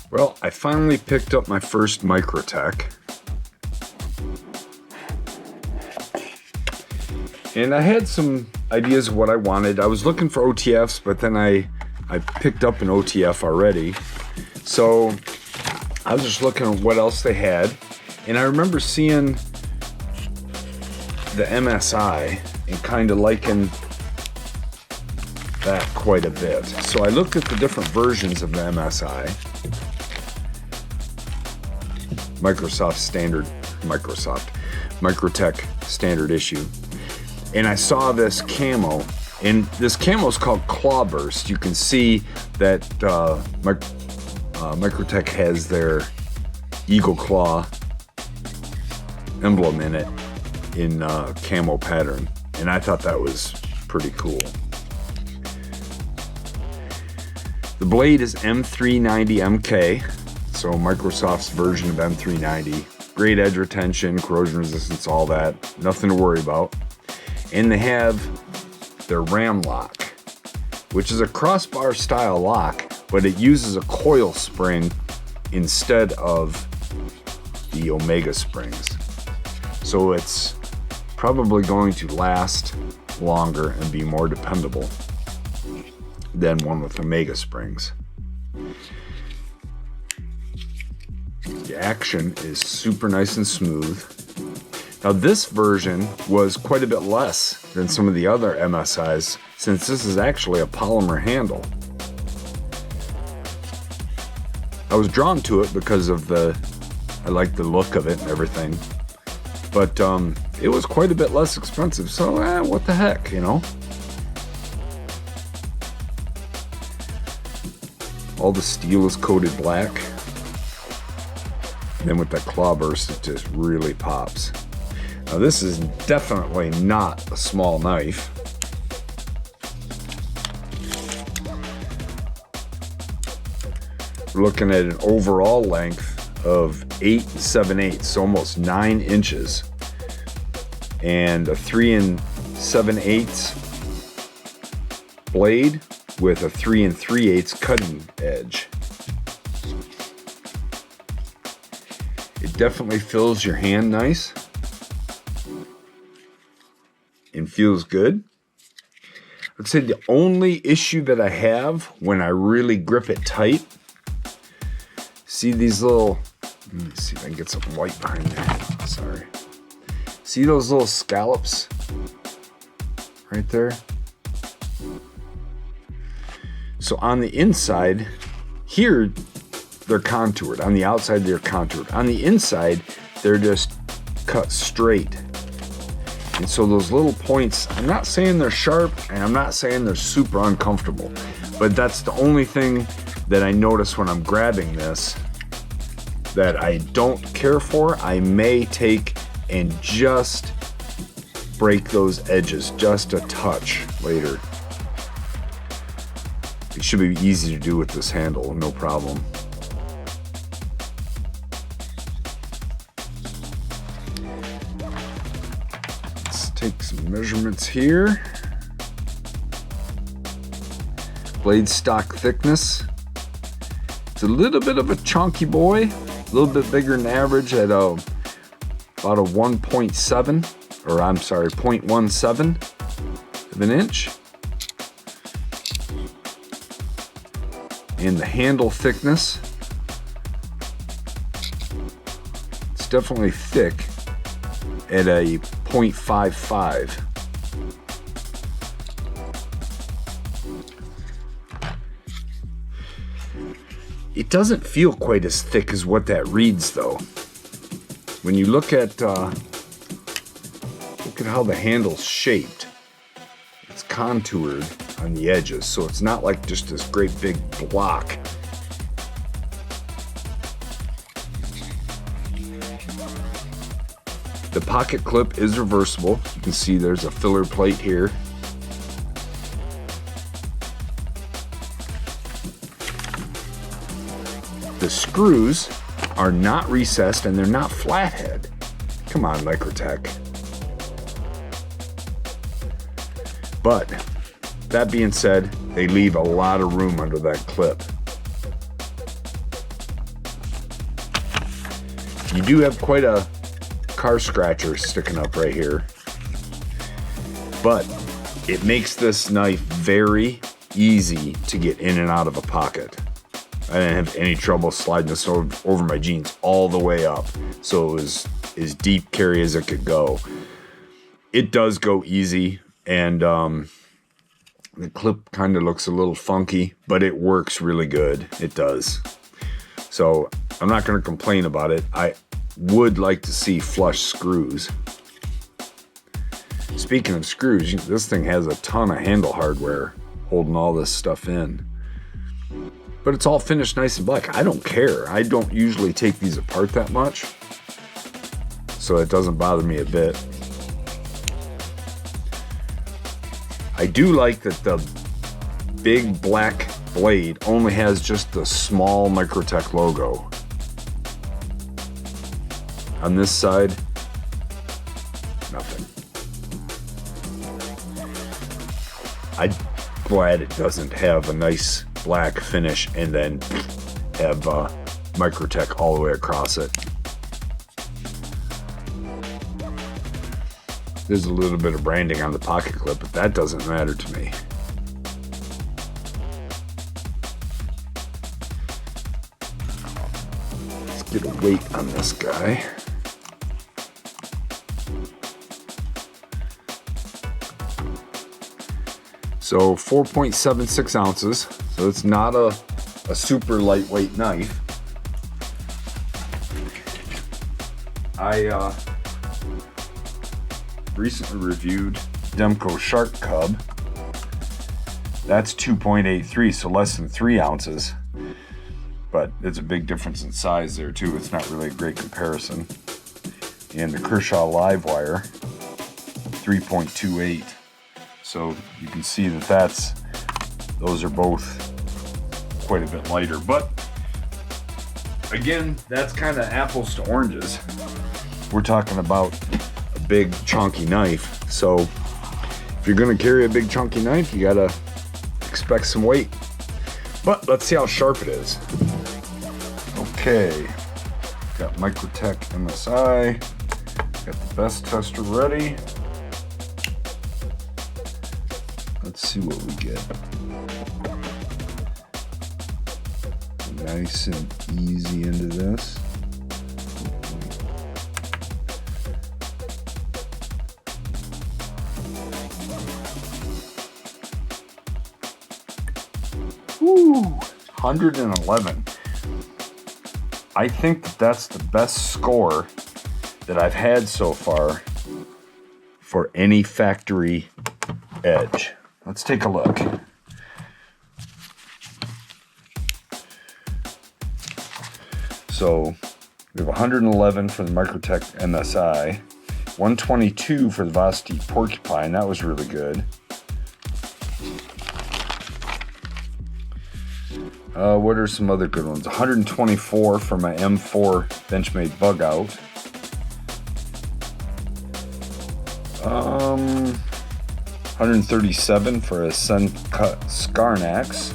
Well, I finally picked up my first Microtech. And I had some ideas of what I wanted. I was looking for OTFs, but then I picked up an OTF already. So I was just looking at what else they had. And I remember seeing the MSI and kind of liking that quite a bit. So I looked at the different versions of the MSI. Microtech standard issue. And I saw this camo, and this camo is called Claw Burst. You can see that Microtech has their eagle claw emblem in it in camo pattern, and I thought that was pretty cool. The blade is M390MK, so Microsoft's version of M390. Great edge retention, corrosion resistance, all that. Nothing to worry about. And they have their ram lock, which is a crossbar style lock, but it uses a coil spring instead of the Omega springs. So it's probably going to last longer and be more dependable than one with Omega springs. The action is super nice and smooth. Now this version was quite a bit less than some of the other MSIs, since this is actually a polymer handle. I was drawn to it because of I like the look of it and everything. But it was quite a bit less expensive, so what the heck, you know? All the steel is coated black. And then with that claw burst, it just really pops. Now this is definitely not a small knife. We're looking at an overall length of 8 7/8, almost 9 inches, and a 3 7/8 blade with a 3 3/8 cutting edge. It definitely fills your hand nice and feels good. I'd say the only issue that I have when I really grip it tight, see these little, let me see if I can get some white behind there. Sorry. See those little scallops right there? So on the inside, here they're contoured. On the outside, they're contoured. On the inside, they're just cut straight. And so those little points, I'm not saying they're sharp, and I'm not saying they're super uncomfortable, but that's the only thing that I notice when I'm grabbing this that I don't care for. I may take and just break those edges just a touch later. It should be easy to do with this handle, no problem. Let's take some measurements here. Blade stock thickness. It's a little bit of a chunky boy, a little bit bigger than average at about a 0.17 of an inch. And the handle thickness, it's definitely thick at a 0.55. It doesn't feel quite as thick as what that reads though. When you look at how the handle's shaped, it's contoured on the edges, so it's not like just this great big block. The pocket clip is reversible. You can see there's a filler plate here. The screws are not recessed and they're not flathead. Come on, Microtech. But that being said, they leave a lot of room under that clip. You do have quite a car scratcher sticking up right here, but it makes this knife very easy to get in and out of a pocket. I didn't have any trouble sliding this over my jeans all the way up, so it was as deep carry as it could go. It does go easy, and the clip kind of looks a little funky, but it works really good. It does. So I'm not going to complain about it. I would like to see flush screws. Speaking of screws, this thing has a ton of handle hardware holding all this stuff in. But it's all finished nice and black. I don't care. I don't usually take these apart that much, so it doesn't bother me a bit. I do like that the big black blade only has just the small Microtech logo. On this side, nothing. I'm glad it doesn't have a nice black finish and then have Microtech all the way across it. There's a little bit of branding on the pocket clip, but that doesn't matter to me. Let's get a weight on this guy. So 4.76 ounces, so it's not a super lightweight knife. I recently reviewed Demko Shark Cub. That's 2.83, so less than 3 ounces. But it's a big difference in size there too. It's not really a great comparison. And the Kershaw Livewire, 3.28. So you can see that those are both quite a bit lighter. But again, that's kind of apples to oranges. We're talking about a big chunky knife. So if you're gonna carry a big chunky knife, you gotta expect some weight. But let's see how sharp it is. Okay, got Microtech MSI, got the best tester ready. Let's see what we get. Nice and easy into this. Woo, 111. I think that's the best score that I've had so far for any factory edge. Let's take a look. So we have 111 for the Microtech MSI, 122 for the Vosti Porcupine. That was really good. What are some other good ones? 124 for my M4 Benchmade Bug Out. 137 for a Sun-Cut Scarnax.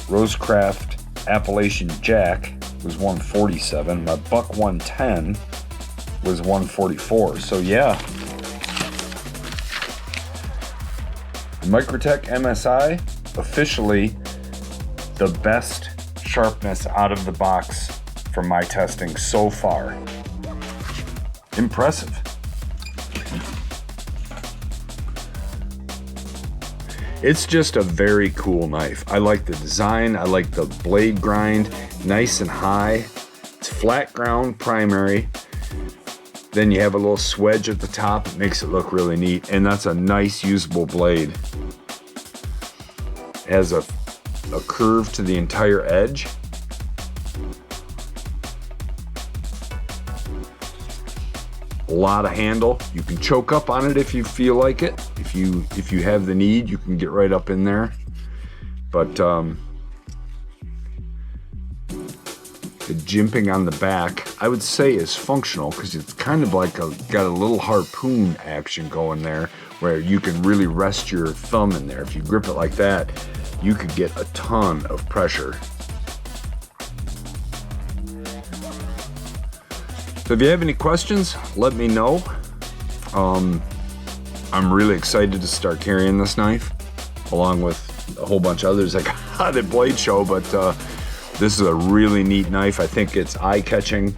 Rosecraft Appalachian Jack was 147. My Buck 110 was 144. So yeah, the Microtech MSI, officially the best sharpness out of the box from my testing so far. Impressive. It's just a very cool knife. I like the design, I like the blade grind, nice and high. It's flat ground primary. Then you have a little swedge at the top. It makes it look really neat, and that's a nice usable blade. It has a curve to the entire edge. A lot of handle. You can choke up on it if you feel like it. If you have the need, you can get right up in there. But the jimping on the back, I would say, is functional because it's kind of like got a little harpoon action going there, where you can really rest your thumb in there. If you grip it like that, you could get a ton of pressure. So if you have any questions, let me know. I'm really excited to start carrying this knife, along with a whole bunch of others I got at Blade Show, but this is a really neat knife. I think it's eye-catching.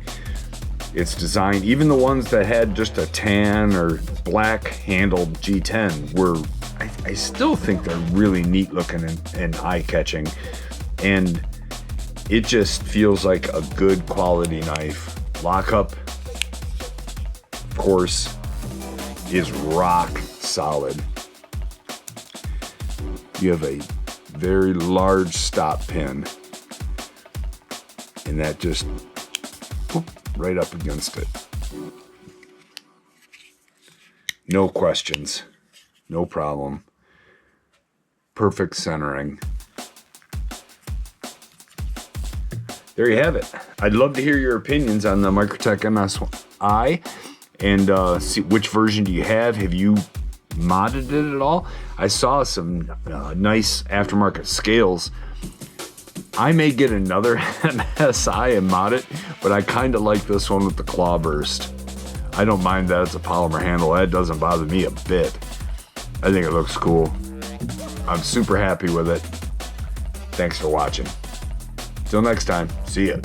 It's designed, even the ones that had just a tan or black handled G10 were, I still think they're really neat looking and eye-catching. And it just feels like a good quality knife. Lockup, of course, is rock solid. You have a very large stop pin, and that just whoop, right up against it. No questions, no problem. Perfect centering. There you have it. I'd love to hear your opinions on the Microtech MSI, and see which version do you have. Have you modded it at all? I saw some nice aftermarket scales. I may get another MSI and mod it, but I kind of like this one with the claw burst. I don't mind that it's a polymer handle. That doesn't bother me a bit. I think it looks cool. I'm super happy with it. Thanks for watching. Till next time, see ya.